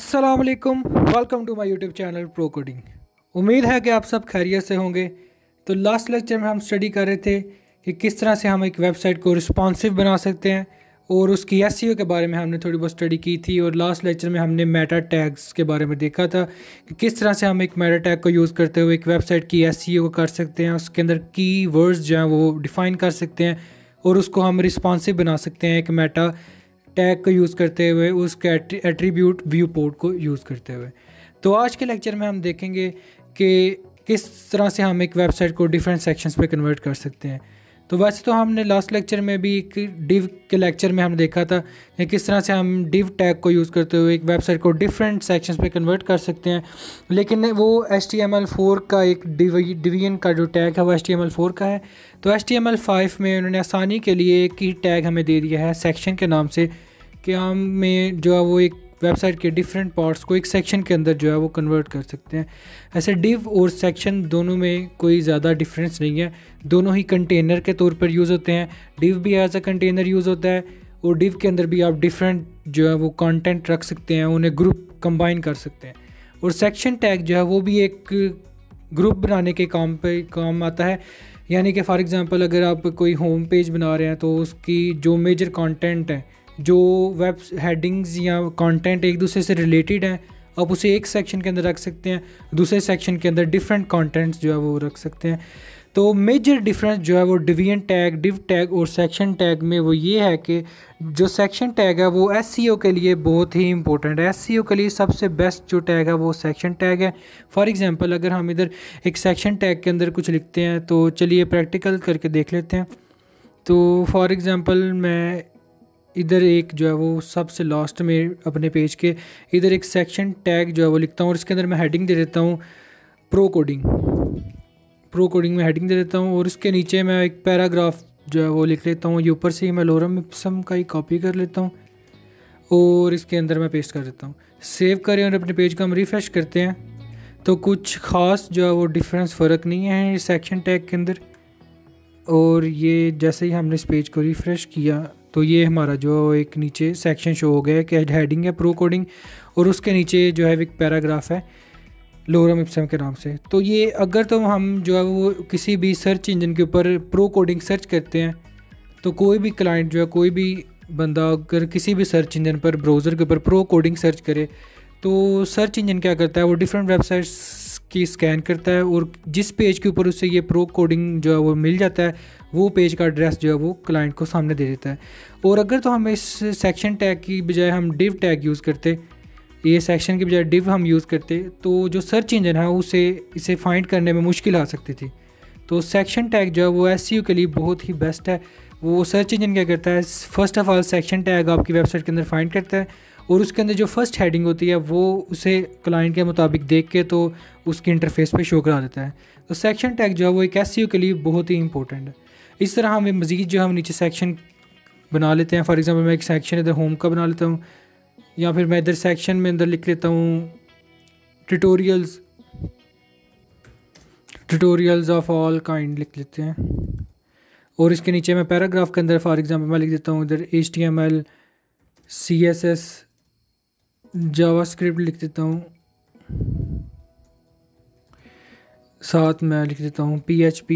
अस्सलाम वालेकुम, welcome to my YouTube channel Pro Coding. उम्मीद है कि आप सब खैरियत से होंगे। तो लास्ट लेक्चर में हम स्टडी कर रहे थे कि किस तरह से हम एक वेबसाइट को रिस्पॉन्सिव बना सकते हैं और उसकी एसईओ के बारे में हमने थोड़ी बहुत स्टडी की थी। और लास्ट लेक्चर में हमने मेटा टैग्स के बारे में देखा था कि किस तरह से हम एक मेटा टैग को यूज़ करते हुए एक वेबसाइट की एसईओ को कर सकते हैं, उसके अंदर की वर्ड्स जो हैं वो डिफ़ाइन कर सकते हैं और उसको हम रिस्पॉन्सिव बना सकते हैं एक मेटा टैग को यूज़ करते हुए, उसके एट्रीब्यूट व्यू पोर्ट को यूज़ करते हुए। तो आज के लेक्चर में हम देखेंगे कि किस तरह से हम एक वेबसाइट को डिफरेंट सेक्शंस पे कन्वर्ट कर सकते हैं। तो वैसे तो हमने लास्ट लेक्चर में भी एक डिव के लेक्चर में हमने देखा था कि किस तरह से हम डिव टैग को यूज़ करते हुए एक वेबसाइट को डिफरेंट सेक्शंस पे कन्वर्ट कर सकते हैं। लेकिन वो HTML4 का एक डिवीजन का जो टैग है वो HTML4 का है। तो HTML5 में उन्होंने आसानी के लिए एक ही टैग हमें दे दिया है सेक्शन के नाम से, कि हमें जो है वो एक वेबसाइट के डिफरेंट पार्ट्स को एक सेक्शन के अंदर जो है वो कन्वर्ट कर सकते हैं। ऐसे डिव और सेक्शन दोनों में कोई ज़्यादा डिफरेंस नहीं है, दोनों ही कंटेनर के तौर पर यूज़ होते हैं। डिव भी एज अ कंटेनर यूज़ होता है और डिव के अंदर भी आप डिफरेंट जो है वो कंटेंट रख सकते हैं, उन्हें ग्रुप कंबाइन कर सकते हैं। और सेक्शन टैग जो है वो भी एक ग्रुप बनाने के काम आता है। यानी कि फॉर एग्ज़ाम्पल अगर आप कोई होम पेज बना रहे हैं तो उसकी जो मेजर कंटेंट है, जो वेब हेडिंग्स या कंटेंट एक दूसरे से रिलेटेड हैं, आप उसे एक सेक्शन के अंदर रख सकते हैं, दूसरे सेक्शन के अंदर डिफरेंट कंटेंट्स जो है वो रख सकते हैं। तो मेजर डिफरेंस जो है वो डिवीजन टैग, डिव टैग और सेक्शन टैग में वो ये है कि जो सेक्शन टैग है वो एसईओ के लिए बहुत ही इंपॉर्टेंट है। एसईओ के लिए सबसे बेस्ट जो टैग है वो सेक्शन टैग है। फॉर एग्जांपल अगर हम इधर एक सेक्शन टैग के अंदर कुछ लिखते हैं तो चलिए प्रैक्टिकल करके देख लेते हैं। तो फॉर एग्जांपल मैं इधर एक जो है वो सबसे लास्ट में अपने पेज के इधर एक सेक्शन टैग जो है वो लिखता हूँ और इसके अंदर मैं हेडिंग दे देता हूँ प्रो कोडिंग में हेडिंग दे देता हूँ और इसके नीचे मैं एक पैराग्राफ जो है वो लिख लेता हूँ। ये ऊपर से ही मैं लोरम इप्सम का ही कॉपी कर लेता हूँ और इसके अंदर मैं पेस्ट कर देता हूँ। सेव करें और अपने पेज को हम रिफ़्रेश करते हैं तो कुछ ख़ास जो है वो डिफरेंस फ़र्क नहीं है सेक्शन टैग के अंदर। और ये जैसे ही हमने इस पेज को रिफ़्रेश किया तो ये हमारा जो एक नीचे सेक्शन शो हो गया कि हेडिंग है प्रो कोडिंग और उसके नीचे जो है एक पैराग्राफ है लोरम इप्सम के नाम से। तो ये अगर तो हम जो है वो किसी भी सर्च इंजन के ऊपर प्रो कोडिंग सर्च करते हैं तो कोई भी क्लाइंट जो है, कोई भी बंदा अगर किसी भी सर्च इंजन पर ब्राउज़र के ऊपर प्रो कोडिंग सर्च करे तो सर्च इंजन क्या करता है, वो डिफरेंट वेबसाइट्स की स्कैन करता है और जिस पेज के ऊपर उससे ये प्रो कोडिंग जो है वो मिल जाता है वो पेज का एड्रेस जो है वो क्लाइंट को सामने दे देता है। और अगर तो हम इस सेक्शन टैग की बजाय हम डिव टैग यूज़ करते, ये सेक्शन की बजाय डिव हम यूज़ करते तो जो सर्च इंजन है उसे इसे फाइंड करने में मुश्किल आ सकती थी। तो सेक्शन टैग जो है वो एसईओ के लिए बहुत ही बेस्ट है। वो सर्च इंजन क्या करता है, first of all section tag आपकी वेबसाइट के अंदर फाइंड करता है और उसके अंदर जो फर्स्ट हेडिंग होती है वो उसे क्लाइंट के मुताबिक देख के तो उसकी इंटरफेस पे शो करा देता है। तो सेक्शन टैग जो है वो एक एसईओ के लिए बहुत ही इंपॉर्टेंट है। इस तरह हमें मज़ीद जो हम नीचे सेक्शन बना लेते हैं। फॉर एग्जांपल मैं एक सेक्शन इधर होम का बना लेता हूँ या फिर मैं इधर सेक्शन में अंदर लिख लेता हूँ ट्यूटोरियल्स ऑफ ऑल काइंड लिख लेते हैं और इसके नीचे मैं पैराग्राफ के अंदर फॉर एग्जांपल मैं लिख देता हूँ इधर HTML CSS जावास्क्रिप्ट लिख देता हूँ, साथ में लिख देता हूँ PHP।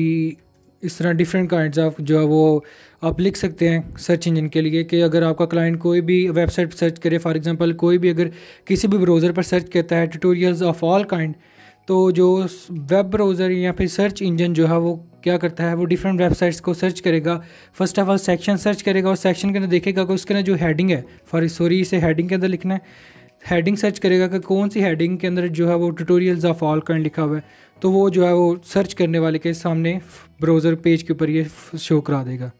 इस तरह डिफरेंट काइंड्स ऑफ जो है वो आप लिख सकते हैं सर्च इंजन के लिए कि अगर आपका क्लाइंट कोई भी वेबसाइट सर्च करे, फॉर एग्जांपल कोई भी अगर किसी भी ब्राउज़र पर सर्च करता है ट्यूटोरियल्स ऑफ ऑल काइंड, तो जो वेब ब्राउज़र या फिर सर्च इंजन जो है वो क्या करता है, वो डिफरेंट वेबसाइट्स को सर्च करेगा। First of all section search करेगा और सेक्शन के अंदर देखेगा कि उसके अंदर जो हेडिंग है, इसे हेडिंग के अंदर लिखना है, हेडिंग सर्च करेगा कि कौन सी हेडिंग के अंदर जो है वो ट्यूटोरियल्स ऑफ ऑल काइंड लिखा हुआ है, तो वो जो है वो सर्च करने वाले के सामने ब्राउज़र पेज के ऊपर ये शो करा देगा।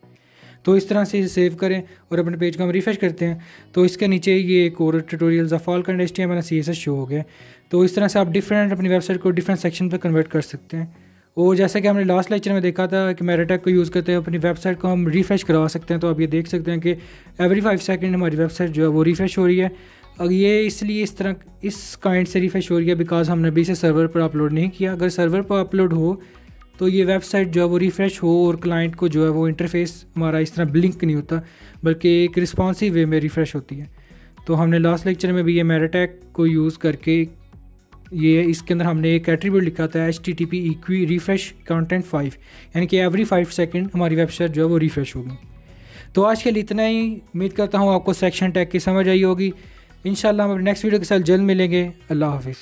तो इस तरह से इसे सेव करें और अपने पेज को हम रिफ़्रेश करते हैं तो इसके नीचे ये एक और tutorials of all kind HTML CSS show हो गया। तो इस तरह से आप डिफरेंट अपनी वेबसाइट को डिफरेंट सेक्शन पर कन्वर्ट कर सकते हैं। और जैसा कि हमने लास्ट लेक्चर में देखा था कि मेटा टैग को यूज़ करते हैं अपनी वेबसाइट को हम रिफ़्रेश करवा सकते हैं। तो आप ये देख सकते हैं कि एवरी 5 सेकंड हमारी वेबसाइट जो है वो रिफ़्रेश हो रही है। और ये इसलिए इस तरह इस काइंड से रिफ़्रेश हो रही है बिकॉज हमने अभी से सर्वर पर अपलोड नहीं किया। अगर सर्वर पर अपलोड हो तो ये वेबसाइट जो है वो रिफ़्रेश हो और क्लाइंट को जो है वो इंटरफेस हमारा इस तरह ब्लिंक नहीं होता, बल्कि एक रिस्पॉन्सिव वे में रिफ़्रेश होती है। तो हमने लास्ट लेक्चर में भी ये मेटा टैग को यूज़ करके ये इसके अंदर हमने एक एट्रीब्यूट लिखा था HTTP इक्वी रिफ्रेश कंटेंट 5, यानी कि एवरी 5 सेकंड हमारी वेबसाइट जो है वो रिफ्रेश होगी। तो आज के लिए इतना ही। उम्मीद करता हूँ आपको सेक्शन टैग की समझ आई होगी। इंशाल्लाह हम नेक्स्ट वीडियो के साथ जल्द मिलेंगे। अल्लाह हाफिज़।